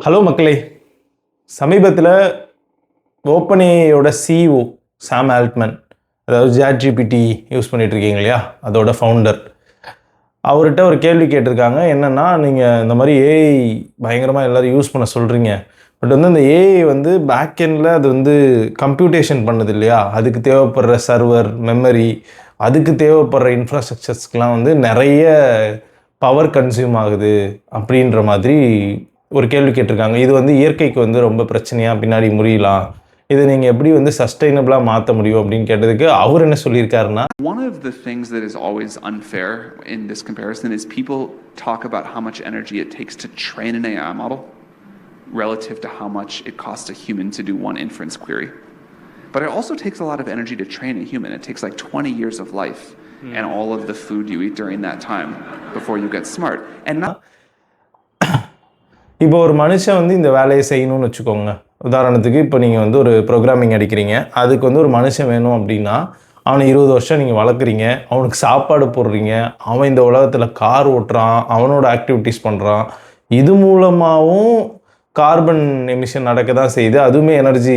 Hello மக்களே, சமீபத்தில் ஓப்பன்ஏஐயோட CEO சாம் Altman, அதாவது சாட்ஜிபிடி யூஸ் பண்ணிட்டு இருக்கீங்க இல்லையா, அதோட ஃபவுண்டர், அவர்கிட்ட ஒரு கேள்வி கேட்டிருக்காங்க. என்னென்னா, நீங்கள் இந்த மாதிரி ஏஐ பயங்கரமாக எல்லோரும் யூஸ் பண்ண சொல்கிறீங்க, பட் வந்து அந்த ஏஐ வந்து பேக்கெண்டில் அது வந்து கம்ப்யூட்டேஷன் பண்ணுது இல்லையா, அதுக்கு தேவைப்படுற சர்வர் மெமரி, அதுக்கு தேவைப்படுற இன்ஃப்ராஸ்ட்ரக்சர்ஸ்க்கெலாம் வந்து நிறைய பவர் கன்சியூம் ஆகுது அப்படின்ற மாதிரி ஒரு கேள்வி கேட்டிருக்காங்க. இது வந்து இயற்கைக்கு வந்து ரொம்ப பிரச்சனையாக பின்னாடி முடியலாம், இதை நீங்கள் எப்படி வந்து சஸ்டைனபிளாக மாற்ற முடியும் அப்படின்னு கேட்டதுக்கு அவர் என்ன சொல்லியிருக்காருன்னா, one of the things that is always unfair in this comparison is people talk about how much energy it takes to train an AI model relative to how much it costs a human to do one inference query. But it also takes a lot of energy to train a human. It takes like 20 years of life and all of the food you eat during that time before you get smart. And not இப்போ ஒரு மனுஷன் வந்து இந்த வேலையை செய்யணும்னு வச்சுக்கோங்க. உதாரணத்துக்கு இப்போ நீங்கள் வந்து ஒரு ப்ரோக்ராமிங் அடிக்கிறீங்க, அதுக்கு வந்து ஒரு மனுஷன் வேணும் அப்படின்னா அவனை 20 வருஷம் நீங்கள் வளர்க்குறீங்க, அவனுக்கு சாப்பாடு போடுறீங்க, அவன் இந்த உலகத்தில் கார் ஓட்டுறான், அவனோட ஆக்டிவிட்டீஸ் பண்ணுறான். இது மூலமாகவும் கார்பன் எமிஷன் நடக்க தான் செய்யுது, அதுவுமே எனர்ஜி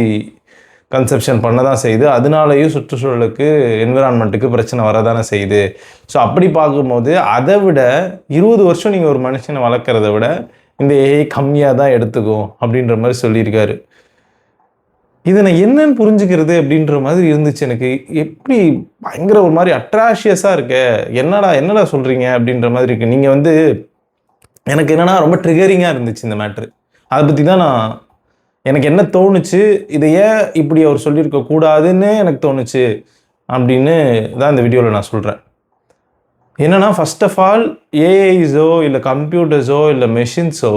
கன்சப்ஷன் பண்ண தான் செய்யுது, அதனாலேயும் சுற்றுச்சூழலுக்கு என்விரான்மெண்ட்டுக்கு பிரச்சனை வரதானே செய்யுது. ஸோ அப்படி பார்க்கும்போது அதை விட 20 வருஷம் நீங்கள் ஒரு மனுஷனை வளர்க்குறத விட இந்த ஏஐ கம்மியாக தான் எடுத்துக்கும் அப்படின்ற மாதிரி சொல்லியிருக்காரு. இதை நான் என்னன்னு புரிஞ்சுக்கிறது அப்படின்ற மாதிரி இருந்துச்சு எனக்கு. எப்படி பயங்கர ஒரு மாதிரி அட்ராஷியஸாக இருக்க, என்னடா சொல்கிறீங்க அப்படின்ற மாதிரி இருக்குது. நீங்கள் வந்து எனக்கு என்னென்னா ரொம்ப ட்ரிகரிங்காக இருந்துச்சு இந்த மேட்ரு. அதை பற்றி தான் எனக்கு என்ன தோணுச்சு, இதை ஏன் இப்படி அவர் சொல்லியிருக்க கூடாதுன்னு எனக்கு தோணுச்சு அப்படின்னு தான் இந்த வீடியோவில் நான் சொல்கிறேன். என்னென்னா, ஃபஸ்ட் ஆஃப் ஆல் ஏஐஸோ இல்லை கம்ப்யூட்டர்ஸோ இல்லை மெஷின்ஸோ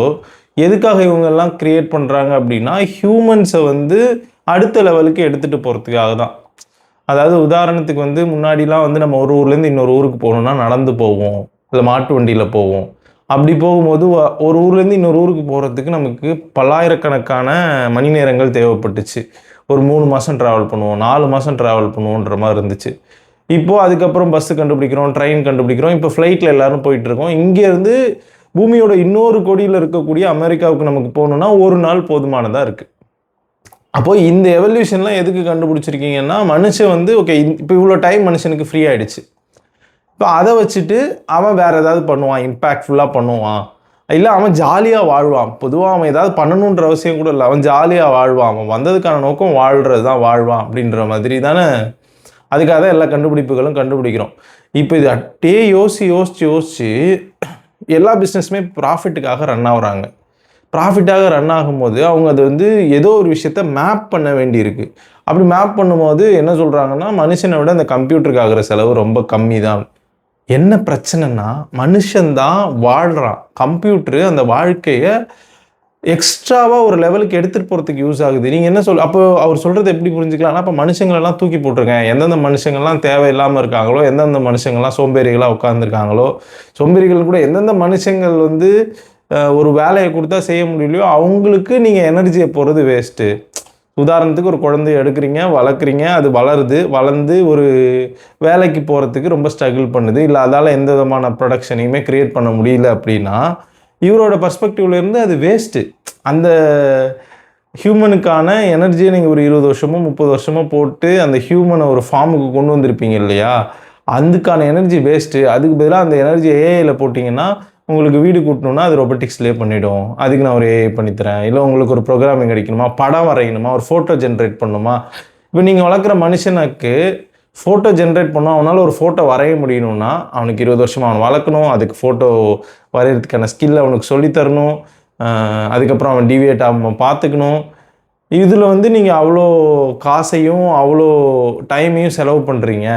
எதுக்காக இவங்கெல்லாம் க்ரியேட் பண்ணுறாங்க அப்படின்னா, ஹியூமன்ஸை வந்து அடுத்த லெவலுக்கு எடுத்துகிட்டு போகிறதுக்காக தான். அதாவது உதாரணத்துக்கு வந்து முன்னாடிலாம் வந்து நம்ம ஒரு ஊர்லேருந்து இன்னொரு ஊருக்கு போகணுன்னா நடந்து போவோம், இல்லை மாட்டு வண்டியில் போவோம். அப்படி போகும்போது ஒரு ஊர்லேருந்து இன்னொரு ஊருக்கு போகிறதுக்கு நமக்கு பல்லாயிரக்கணக்கான மணி நேரங்கள் தேவைப்பட்டுச்சு. ஒரு 3 மாதம் ட்ராவல் பண்ணுவோம், 4 மாதம் ட்ராவல் பண்ணுவோன்ற மாதிரி இருந்துச்சு. இப்போது அதுக்கப்புறம் பஸ்ஸு கண்டுபிடிக்கிறோம், ட்ரெயின் கண்டுபிடிக்கிறோம், இப்போ ஃப்ளைட்டில் எல்லோரும் போயிட்டுருக்கோம். இங்கேருந்து பூமியோட இன்னொரு கொடியில் இருக்கக்கூடிய அமெரிக்காவுக்கு நமக்கு போகணுன்னா ஒரு நாள் போதுமானதாக இருக்குது. அப்போது இந்த எவல்யூஷன்லாம் எதுக்கு கண்டுபிடிச்சிருக்கீங்கன்னா, மனுஷன் வந்து ஓகே இப்போ இவ்வளோ டைம் மனுஷனுக்கு ஃப்ரீ ஆகிடுச்சு, இப்போ அதை வச்சுட்டு அவன் வேறு ஏதாவது பண்ணுவான், இம்பேக்ட்ஃபுல்லாக பண்ணுவான், இல்லை அவன் ஜாலியாக வாழ்வான். பொதுவாக அவன் ஏதாவது பண்ணணுன்ற அவசியம் கூட இல்லை, அவன் ஜாலியாக வாழ்வான், அவன் வந்ததுக்கான நோக்கம் வாழ்கிறது தான், வாழ்வான் அப்படின்ற மாதிரி தானே. அதுக்காக தான் எல்லா கண்டுபிடிப்புகளும் கண்டுபிடிக்கிறோம். இப்போ இது அட்டே யோசிச்சு எல்லா பிஸ்னஸுமே ப்ராஃபிட்டுக்காக ரன் ஆகுறாங்க. ப்ராஃபிட்டாக ரன் ஆகும்போது அவங்க அது வந்து ஏதோ ஒரு விஷயத்த மேப் பண்ண வேண்டியிருக்கு. அப்படி மேப் பண்ணும்போது என்ன சொல்கிறாங்கன்னா, மனுஷனை விட அந்த கம்ப்யூட்டருக்கு ஆகிற செலவு ரொம்ப கம்மி தான். என்ன பிரச்சனைனா, மனுஷன்தான் வாழ்கிறான், கம்ப்யூட்டரு அந்த வாழ்க்கையை எக்ஸ்ட்ராவாக ஒரு லெவலுக்கு எடுத்துகிட்டு போகிறதுக்கு யூஸ் ஆகுது. நீங்கள் என்ன அப்போ அவர் சொல்கிறது எப்படி புரிஞ்சுக்கலாம்னா, அப்போ மனுஷங்களெல்லாம் தூக்கி போட்டிருக்கேன், எந்தெந்த மனுஷங்கள்லாம் தேவையில்லாமல் இருக்காங்களோ, எந்தெந்த மனுஷங்கள்லாம் சோம்பேறிகளாக உட்காந்துருக்காங்களோ, சோம்பேறிகள் கூட எந்தெந்த மனுஷங்கள் வந்து ஒரு வேலையை கொடுத்தா செய்ய முடியலையோ அவங்களுக்கு நீங்கள் எனர்ஜியை போகிறது வேஸ்ட்டு. உதாரணத்துக்கு ஒரு குழந்தைய எடுக்கிறீங்க, வளர்க்குறீங்க, அது வளர்ந்து ஒரு வேலைக்கு போகிறதுக்கு ரொம்ப ஸ்ட்ரகிள் பண்ணுது, இல்லை அதால் எந்த விதமான ப்ரொடக்ஷனையுமே க்ரியேட் பண்ண முடியல அப்படின்னா, இவரோட பர்ஸ்பெக்டிவ்லேருந்து அது வேஸ்ட்டு. அந்த ஹியூமனுக்கான எனர்ஜியை நீங்கள் ஒரு 20 வருஷமோ 30 வருஷமோ போட்டு அந்த ஹியூமனை ஒரு ஃபார்முக்கு கொண்டு வந்திருப்பீங்க இல்லையா, அதுக்கான எனர்ஜி வேஸ்ட்டு. அதுக்கு பதிலாக அந்த எனர்ஜி ஏஐயில் போட்டிங்கன்னா, உங்களுக்கு வீடு கூட்டணுன்னா அது ரொபோட்டிக்ஸ்லேயே பண்ணிவிடும், அதுக்கு நான் ஒரு ஏஐ பண்ணித்தரேன். இல்லை உங்களுக்கு ஒரு ப்ரோக்ராமிங் அடிக்கணுமா, படம் வரையணுமா, ஒரு ஃபோட்டோ ஜென்ரேட் பண்ணணுமா. இப்போ நீங்கள் வளர்க்குற மனுஷனுக்கு ஃபோட்டோ ஜென்ரேட் பண்ணோம், அவனால் ஒரு ஃபோட்டோ வரைய முடியணும்னா அவனுக்கு 20 வருஷமாக அவன் வளர்க்கணும், அதுக்கு ஃபோட்டோ வரைகிறதுக்கான ஸ்கில் அவனுக்கு சொல்லித்தரணும், அதுக்கப்புறம் அவன் டிவியேட் ஆகாமல் பார்த்துக்கணும். இதில் வந்து நீங்கள் அவ்வளோ காசையும் அவ்வளோ டைமையும் செலவு பண்ணுறீங்க.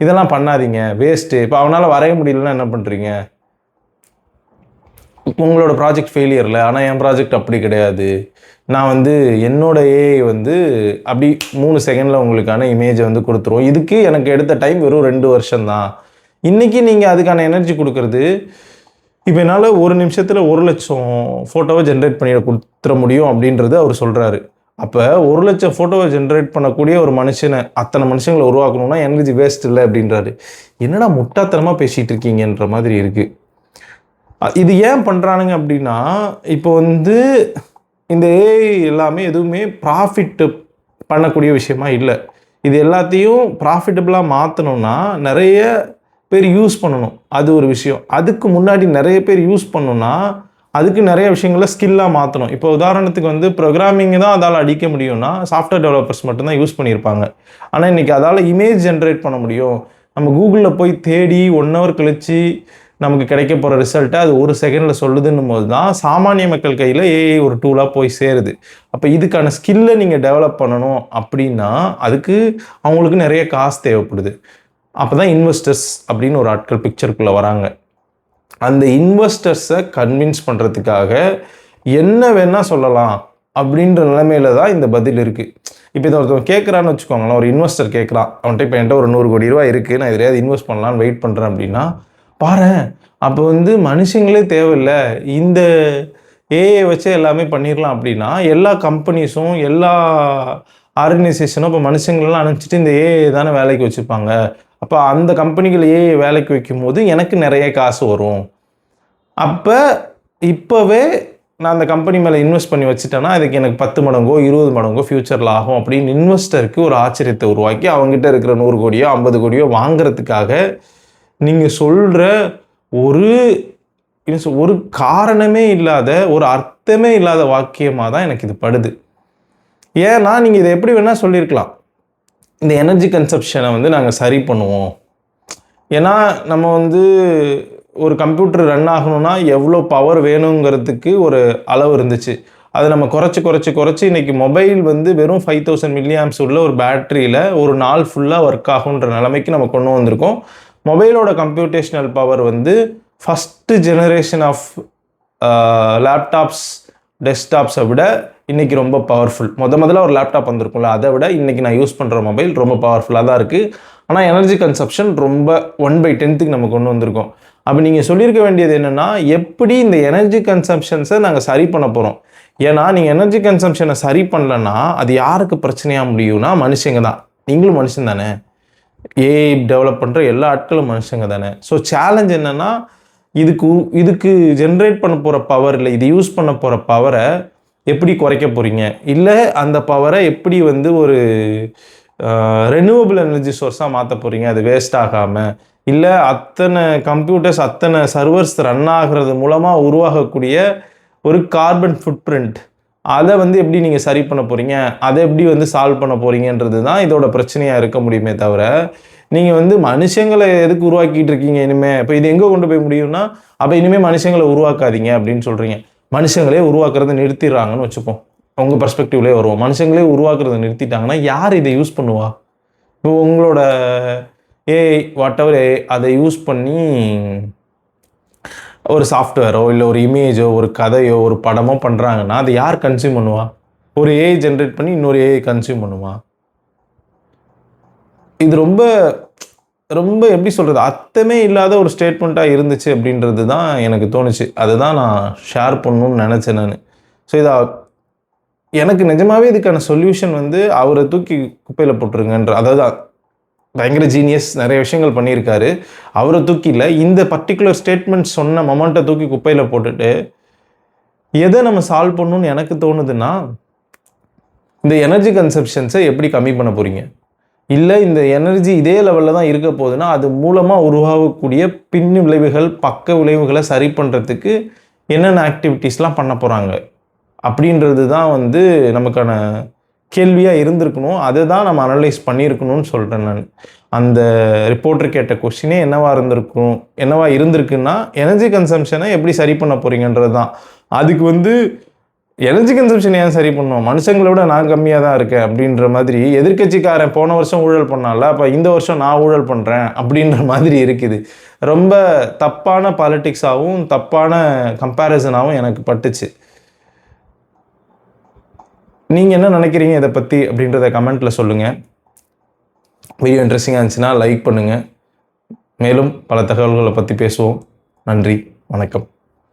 இதெல்லாம் பண்ணாதீங்க, வேஸ்ட்டு. இப்போ அவனால் வரைய முடியலன்னா என்ன பண்ணுறீங்க? உங்களோட ப்ராஜெக்ட் ஃபெயிலியரில். ஆனால் என் ப்ராஜெக்ட் அப்படி கிடையாது, நான் வந்து என்னோடய ஏஐ வந்து அப்படி 3 செகண்டில் உங்களுக்கான இமேஜை வந்து கொடுத்துருவோம். இதுக்கு எனக்கு எடுத்த டைம் வெறும் 2 வருஷம்தான். இன்றைக்கி நீங்கள் அதுக்கான எனர்ஜி கொடுக்குறது, இப்போ என்னால் 1 நிமிஷத்தில் 1 லட்சம் ஃபோட்டோவை ஜென்ரேட் பண்ணி கொடுத்துட முடியும் அப்படின்றது அவர் சொல்கிறாரு. அப்போ 1 லட்சம் ஃபோட்டோவை ஜென்ரேட் பண்ணக்கூடிய ஒரு மனுஷனை, அத்தனை மனுஷங்களை உருவாக்கணும்னா எனர்ஜி வேஸ்ட் இல்லை அப்படின்றாரு. என்னடா முட்டாத்தனமாக பேசிகிட்டு இருக்கீங்கன்ற மாதிரி இருக்குது. இது ஏன் பண்ணுறானுங்க அப்படின்னா, இப்போ வந்து இந்த ஏஐ எல்லாமே எதுவுமே ப்ராஃபிட் பண்ணக்கூடிய விஷயமா இல்லை. இது எல்லாத்தையும் ப்ராஃபிட்டபுளாக மாற்றணும்னா நிறைய பேர் யூஸ் பண்ணணும், அது ஒரு விஷயம். அதுக்கு முன்னாடி நிறைய பேர் யூஸ் பண்ணணும்னா அதுக்கு நிறைய விஷயங்களை ஸ்கில்லாக மாற்றணும். இப்போ உதாரணத்துக்கு வந்து ப்ரோக்ராமிங் தான் அதால் அடிக்க முடியும்னா சாஃப்ட்வேர் டெவலப்பர்ஸ் மட்டும்தான் யூஸ் பண்ணியிருப்பாங்க. ஆனால் இன்றைக்கி அதால் இமேஜ் ஜென்ரேட் பண்ண முடியும். நம்ம கூகுளில் போய் தேடி 1 hour கழித்து நமக்கு கிடைக்க போகிற ரிசல்ட்டை அது 1 செகண்டில் சொல்லுதுன்னும் போது தான் சாமானிய மக்கள் கையில் ஏஐ ஒரு டூலாக போய் சேருது. அப்போ இதுக்கான ஸ்கில்லை நீங்கள் டெவலப் பண்ணணும் அப்படின்னா அதுக்கு அவங்களுக்கு நிறைய காசு தேவைப்படுது. அப்போ தான் இன்வெஸ்டர்ஸ் அப்படின்னு ஒரு ஆட்கள் பிக்சருக்குள்ளே வராங்க. அந்த இன்வெஸ்டர்ஸை கன்வின்ஸ் பண்ணுறதுக்காக என்ன வேணால் சொல்லலாம் அப்படின்ற நிலைமையில தான் இந்த பதில் இருக்குது. இப்போ இதை ஒருத்தவங்க கேட்குறான்னு வச்சுக்கோங்களேன், ஒரு இன்வெஸ்டர் கேட்குறான், அவன்கிட்ட இப்போ என்கிட்ட ஒரு 100 கோடி ரூபா இருக்குது, நான் எதையாவது இன்வெஸ்ட் பண்ணலான்னு வெயிட் பண்ணுறேன் அப்படின்னா, பாரேன் அப்போ வந்து மனுஷங்களே தேவையில்லை, இந்த ஏஐ வச்சு எல்லாமே பண்ணிடலாம் அப்படின்னா எல்லா கம்பெனிஸும் எல்லா ஆர்கனைசேஷனும் இப்போ மனுஷங்களெல்லாம் அனுப்பிச்சிட்டு இந்த ஏஐ தானே வேலைக்கு வச்சுருப்பாங்க. அப்போ அந்த கம்பெனிகள் ஏஐ வேலைக்கு வைக்கும் போது எனக்கு நிறைய காசு வரும். அப்போ இப்போவே நான் அந்த கம்பெனி மேலே இன்வெஸ்ட் பண்ணி வச்சுட்டேன்னா அதுக்கு எனக்கு 10 மடங்கோ 20 மடங்கோ ஃப்யூச்சரில் ஆகும் அப்படின்னு இன்வெஸ்டருக்கு ஒரு ஆச்சரியத்தை உருவாக்கி அவங்ககிட்ட இருக்கிற 100 கோடியோ 50 கோடியோ வாங்கிறதுக்காக நீங்கள் சொல்கிற ஒரு காரணமே இல்லாத, ஒரு அர்த்தமே இல்லாத வாக்கியமாக தான் எனக்கு இது படுது. ஏன்னா நீங்கள் இதை எப்படி வேணால் சொல்லியிருக்கலாம், இந்த எனர்ஜி கன்சப்ஷனை வந்து நாங்கள் சரி பண்ணுவோம். ஏன்னா நம்ம வந்து ஒரு கம்ப்யூட்டர் ரன் ஆகணும்னா எவ்வளோ பவர் வேணுங்கிறதுக்கு ஒரு அளவு இருந்துச்சு. அதை நம்ம குறைச்சி இன்றைக்கி மொபைல் வந்து வெறும் 5000 mAh உள்ள ஒரு பேட்டரியில் ஒரு நாள் ஃபுல்லாக ஒர்க் ஆகுன்ற நிலைமைக்கு நம்ம கொண்டு வந்திருக்கோம். மொபைலோட கம்ப்யூட்டேஷனல் பவர் வந்து ஃபஸ்ட்டு ஜெனரேஷன் ஆஃப் லேப்டாப்ஸ் டெஸ்க்டாப்ஸை விட இன்றைக்கி ரொம்ப பவர்ஃபுல். முதல்ல ஒரு லேப்டாப் வந்திருக்கும்ல, அதை விட இன்றைக்கி நான் யூஸ் பண்ணுற மொபைல் ரொம்ப பவர்ஃபுல்லாக தான் இருக்குது. ஆனால் எனர்ஜி கன்சப்ஷன் ரொம்ப 1/10க்கு நம்ம கொண்டு வந்திருக்கோம். அப்போ நீங்கள் சொல்லியிருக்க வேண்டியது என்னென்னா, எப்படி இந்த எனர்ஜி கன்சம்ஷன்ஸை நாங்கள் சரி பண்ண போகிறோம். ஏன்னா நீங்கள் எனர்ஜி கன்சம்ஷனை சரி பண்ணலன்னா அது யாருக்கு பிரச்சனையாக முடியும்னா மனுஷங்க தான். நீங்களும் மனுஷன் தானே, ஏஐ டெவலப் பண்ணுற எல்லா ஆட்களும் மனுஷங்க தானே. ஸோ சேலஞ்ச் என்னென்னா, இதுக்கு ஜென்ரேட் பண்ண போகிற பவர் இல்லை, இது யூஸ் பண்ண போகிற பவரை எப்படி குறைக்க போகிறீங்க, இல்லை அந்த பவரை எப்படி வந்து ஒரு ரெனியூவபிள் எனர்ஜி சோர்ஸாக மாற்ற போகிறீங்க, அது வேஸ்ட் ஆகாமல். இல்லை அத்தனை கம்ப்யூட்டர்ஸ் அத்தனை சர்வர்ஸ் ரன் ஆகிறது மூலமாக உருவாகக்கூடிய ஒரு கார்பன் ஃபுட் பிரிண்ட், அதை வந்து எப்படி நீங்கள் சரி பண்ண போகிறீங்க, அதை எப்படி வந்து சால்வ் பண்ண போகிறீங்கன்றது தான் இதோட பிரச்சனையாக இருக்க முடியுமே தவிர, நீங்கள் வந்து மனுஷங்களை எதுக்கு உருவாக்கிட்டு இருக்கீங்க இனிமேல். இப்போ இது எங்கே கொண்டு போய் முடியும்னா, அப்போ இனிமேல் மனுஷங்களை உருவாக்காதீங்க அப்படின்னு சொல்கிறீங்க. மனுஷங்களே உருவாக்குறதை நிறுத்திடுறாங்கன்னு வச்சுப்போம், உங்கள் பர்ஸ்பெக்டிவ்லேயே வருவோம். மனுஷங்களே உருவாக்குறதை நிறுத்திட்டாங்கன்னா யார் இதை யூஸ் பண்ணுவா? இப்போ உங்களோட ஏஐ வாட்டெவர் அதை யூஸ் பண்ணி ஒரு சாஃப்ட்வேரோ இல்லை ஒரு இமேஜோ ஒரு கதையோ ஒரு படமோ பண்ணுறாங்கன்னா அதை யார் கன்சியூம் பண்ணுவா? ஒரு ஏஐ ஜென்ரேட் பண்ணி இன்னொரு ஏஐ கன்சியூம் பண்ணுவா? இது ரொம்ப ரொம்ப எப்படி சொல்கிறது, அர்த்தமே இல்லாத ஒரு ஸ்டேட்மெண்ட்டாக இருந்துச்சு அப்படின்றது தான் எனக்கு தோணுச்சு. அதை தான் நான் ஷேர் பண்ணணும்னு நினச்சேன் நான். ஸோ இதை எனக்கு நிஜமாகவே இதுக்கான சொல்யூஷன் வந்து அவரை தூக்கி குப்பையில் போட்டுருங்கன்ற, அதாவது பயங்கர ஜீனியஸ், நிறைய விஷயங்கள் பண்ணியிருக்காரு, அவரை தூக்கி இல்லை, இந்த பர்டிகுலர் ஸ்டேட்மெண்ட் சொன்ன மொமெண்ட்டை தூக்கி குப்பையில் போட்டுட்டு எதை நம்ம சால்வ் பண்ணணும்னு எனக்கு தோணுதுன்னா, இந்த எனர்ஜி கன்சப்ஷன்ஸை எப்படி கம்மி பண்ண போகிறீங்க, இல்லை இந்த எனர்ஜி இதே லெவலில் தான் இருக்க போகுதுன்னா அது மூலமாக உருவாகக்கூடிய பின் விளைவுகள் பக்க விளைவுகளை சரி பண்ணுறதுக்கு என்னென்ன ஆக்டிவிட்டீஸ்லாம் பண்ண போகிறாங்க அப்படின்றது தான் வந்து நமக்கான கேள்வியாக இருந்திருக்கணும். அதை தான் நம்ம அனலைஸ் பண்ணியிருக்கணும்னு சொல்கிறேன் நான். அந்த ரிப்போர்ட்டர் கேட்ட கொஸ்டினே என்னவா இருந்திருக்குன்னா, எனர்ஜி கன்சம்ஷனை எப்படி சரி பண்ண போகிறீங்கன்றது தான். அதுக்கு வந்து எனர்ஜி கன்சம்ஷன் ஏன் சரி பண்ணணும், மனுஷங்களை விட நான் கம்மியாக தான் இருக்கேன் அப்படின்ற மாதிரி எதிர்கட்சிக்காரன் போன வருஷம் ஊழல் பண்ணால, அப்போ இந்த வருஷம் நான் ஊழல் பண்ணுறேன் அப்படின்ற மாதிரி இருக்குது. ரொம்ப தப்பான பாலிட்டிக்ஸாகவும் தப்பான கம்பேரிசனாகவும் எனக்கு பட்டுச்சு. நீங்கள் என்ன நினைக்கிறீங்க இதை பற்றி அப்படின்றத கமெண்ட்டில் சொல்லுங்கள். வீடியோ இன்ட்ரெஸ்டிங்காக இருந்துச்சுன்னா லைக் பண்ணுங்கள். மேலும் பல தகவல்களை பற்றி பேசுவோம். நன்றி, வணக்கம்.